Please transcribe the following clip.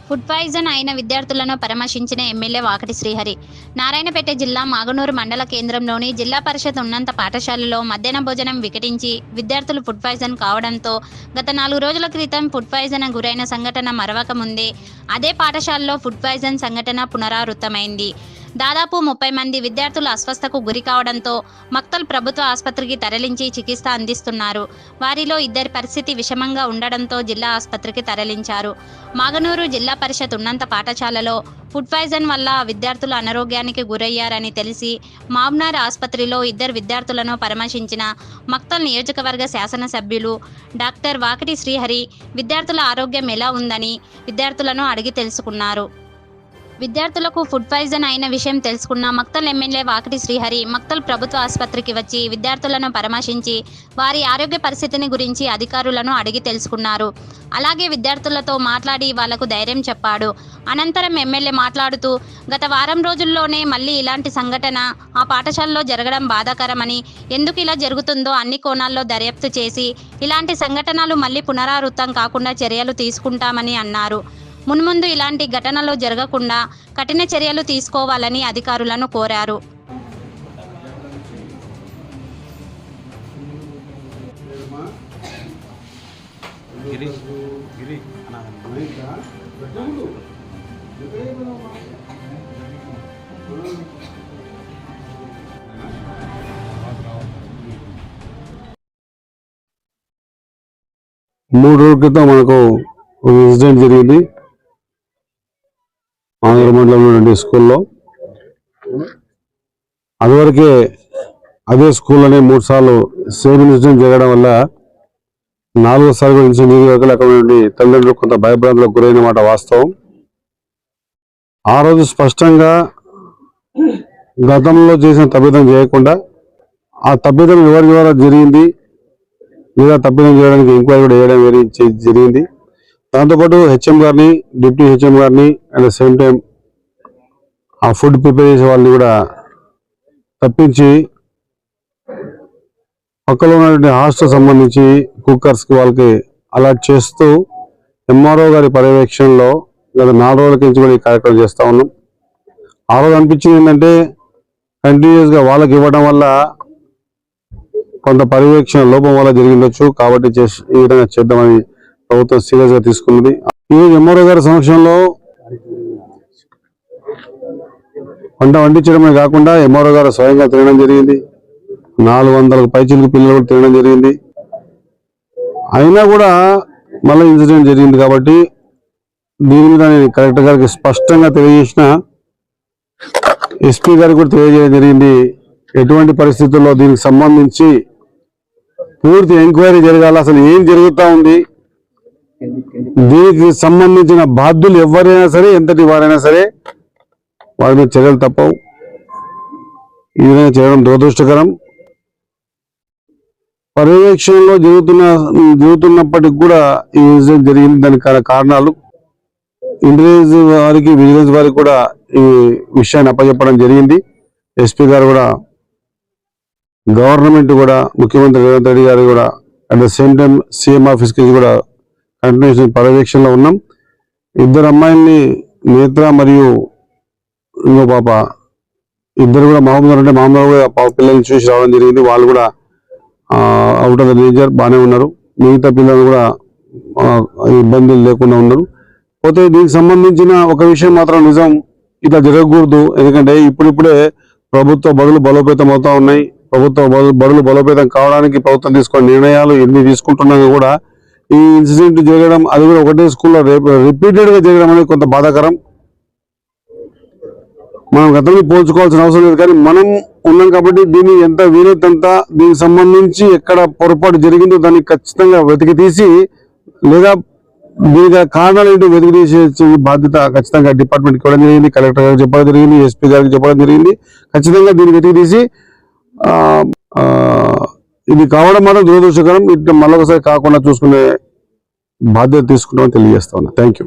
Food poison అయిన విద్యార్థులను పరామర్శించిన MLA Vakati Srihari. Narayanpet జిల్లా మాగనూరు మండల కేంద్రంలోని జిల్లా పరిషత్ ఉన్నత పాఠశాలలో మధ్యాహ్న భోజనం వికటించి విద్యార్థులు ఫుడ్ పాయిజన్ కావడంతో గత 4 రోజుల క్రితం ఫుడ్ పాయిజన్ గురైన సంఘటన మరవక ముందే అదే పాఠశాలలో ఫుడ్ పాయిజన్ సంఘటన పునరావృతమైంది. దాదాపు 30 మంది విద్యార్థులు అస్వస్థకు గురి కావడంతో మక్తల్ ప్రభుత్వ ఆసుపత్రికి తరలించి చికిత్స అందిస్తున్నారు. వారిలో 2 పరిస్థితి విషమంగా ఉండడంతో జిల్లా ఆసుపత్రికి తరలించారు. మాగనూరు జిల్లా పరిషత్ ఉన్నత పాఠశాలలో ఫుడ్ పాయిజన్ వల్ల విద్యార్థులు అనారోగ్యానికి గురయ్యారని తెలిసి మామ్నార్ ఆసుపత్రిలో 2 విద్యార్థులను పరామర్శించిన మక్తల్ నియోజకవర్గ శాసనసభ్యులు డాక్టర్ వాకటి శ్రీహరి విద్యార్థుల ఆరోగ్యం ఎలా ఉందని విద్యార్థులను అడిగి తెలుసుకున్నారు. విద్యార్థులకు ఫుడ్ పాయిజన్ అయిన విషయం తెలుసుకున్న మక్తల్ ఎమ్మెల్యే వాకటి శ్రీహరి మక్తల్ ప్రభుత్వ ఆసుపత్రికి వచ్చి విద్యార్థులను పరామర్శించి వారి ఆరోగ్య పరిస్థితిని గురించి అధికారులను అడిగి తెలుసుకున్నారు. అలాగే విద్యార్థులతో మాట్లాడి వాళ్లకు ధైర్యం చెప్పాడు. అనంతరం ఎమ్మెల్యే మాట్లాడుతూ గత వారం రోజుల్లోనే మళ్ళీ ఇలాంటి సంఘటన ఆ పాఠశాలలో జరగడం బాధాకరమని, ఎందుకు ఇలా జరుగుతుందో అన్ని కోణాల్లో దర్యాప్తు చేసి ఇలాంటి సంఘటనలు మళ్ళీ పునరావృతం కాకుండా చర్యలు తీసుకుంటామని అన్నారు. మున్ముందు ఇలాంటి ఘటనలు జరగకుండా కఠిన చర్యలు తీసుకోవాలని అధికారులను కోరారు. మూడు రోజుల క్రితం మనకు ఇన్సిడెంట్ జరిగింది మాగనూరు మండలంలో స్కూల్లో. అదివరకే అదే స్కూల్లోనే 3 సార్లు సేమ్ ఇన్సిడెంట్ జరగడం వల్ల 4వ సారి ఇన్సిడెంట్ అక్కడ నుండి తల్లిదండ్రులు కొంత భయభ్రాంతులకు గురైన మాట వాస్తవం. ఆ రోజు స్పష్టంగా గతంలో చేసిన తప్పిదం చేయకుండా ఆ తప్పిదం ఎవరి ద్వారా జరిగింది లేదా తప్పిదం చేయడానికి ఎంక్వైరీ కూడా వేయడం జరిగింది. దాంతోపాటు హెచ్ఎం గారిని, డిప్యూటీ హెచ్ఎం గారిని అట్ ద సేమ్ టైం ఆ ఫుడ్ ప్రిపేర్ చేసే వాళ్ళని కూడా తప్పించి పక్కలో ఉన్నటువంటి హాస్టల్ సంబంధించి కుక్కర్స్కి వాళ్ళకి అలర్ట్ చేస్తూ ఎంఆర్ఓ గారి పర్యవేక్షణలో గత 4 రోజుల నుంచి కూడా ఈ కార్యక్రమం చేస్తూ ఉన్నాం. ఆ రోజు అనిపించింది ఏంటంటే కంటిన్యూస్గా వాళ్ళకి ఇవ్వడం వల్ల కొంత పర్యవేక్షణ లోపం వల్ల జరిగిండొచ్చు, కాబట్టి ఈ విధంగా చేద్దామని ప్రభుత్వం సీరియస్ గా తీసుకున్నది. ఈరోజు ఎంఆర్ఓ గారి సమక్షంలో వంట వండించడమే కాకుండా ఎంఆర్ఓ గారు స్వయంగా తినడం జరిగింది. 400 పైచిలకు పిల్లలు తినడం జరిగింది. అయినా కూడా మళ్ళీ ఇన్సిడెంట్ జరిగింది. కాబట్టి దీని మీద నేను కలెక్టర్ గారికి స్పష్టంగా తెలియజేసిన, ఎస్పీ గారికి కూడా తెలియజేయడం జరిగింది. ఎటువంటి పరిస్థితుల్లో దీనికి సంబంధించి పూర్తి ఎంక్వైరీ జరగాలి, అసలు ఏం జరుగుతూ ఉంది, దీనికి సంబంధించిన బాధ్యులు ఎవరైనా సరే, ఎంతటి వారైనా సరే వారి మీద చర్యలు తప్పవు. ఈ విధంగా చేయడం దురదృష్టకరం. పర్యవేక్షణలో జరుగుతున్నప్పటికి కూడా ఈ ఇన్సిడెంట్ జరిగింది. దానికి కారణాలు ఇంటెలిజెన్స్ వారికి, విజిలెన్స్ వారికి కూడా ఈ విషయాన్ని అప్పచెప్పడం జరిగింది. ఎస్పీ గారు కూడా, గవర్నమెంట్ కూడా, ముఖ్యమంత్రి రేవంత్ రెడ్డి గారు కూడా at the same time CM ఆఫీస్కి కూడా కంటిన్యూషన్ పర్యవేక్షణలో ఉన్నాం. 2 అమ్మాయిల్ని, నేత్ర మరియు ఇంకో పాప, ఇద్దరు కూడా మామూలుగా పిల్లల్ని చూసి రావడం జరిగింది. వాళ్ళు కూడా అవుట్ ఆఫ్ ద డేంజర్ బాగానే ఉన్నారు. మిగతా పిల్లలు కూడా ఇబ్బందులు లేకుండా ఉన్నారు. పోతే దీనికి సంబంధించిన ఒక విషయం మాత్రం నిజం, ఇట్లా జరగకూడదు. ఎందుకంటే ఇప్పుడిప్పుడే ప్రభుత్వ బడులు బలోపేతం అవుతా ఉన్నాయి. ప్రభుత్వ బడులు బలోపేతం కావడానికి ప్రభుత్వం తీసుకున్న నిర్ణయాలు ఎన్ని తీసుకుంటున్నా కూడా ఈ ఇన్సిడెంట్ జరగడం, అది కూడా ఒకటే స్కూల్లో రిపీటెడ్ గా జరగడం అనేది కొంత బాధాకరం. మనం గతంలో పోల్చుకోవాల్సిన అవసరం లేదు, కానీ మనం ఉన్నాం కాబట్టి దీన్ని ఎంత వీలైనంత దీనికి సంబంధించి ఎక్కడ పొరపాటు జరిగిందో దాన్ని ఖచ్చితంగా వెతికి తీసి, లేదా దీనికి కారణాలు ఏంటో వెతికి తీసే బాధ్యత ఖచ్చితంగా డిపార్ట్మెంట్కి ఇవ్వడం జరిగింది. కలెక్టర్ గారికి చెప్పడం జరిగింది, ఎస్పీ గారికి చెప్పడం జరిగింది. ఖచ్చితంగా దీన్ని వెతికి తీసి ఇది కావడం మాత్రం దురదృష్టకరం. ఇట్లా మళ్ళొకసారి కాకుండా చూసుకునే బాధ్యత తీసుకుంటామని తెలియజేస్తా ఉన్నా. Thank you.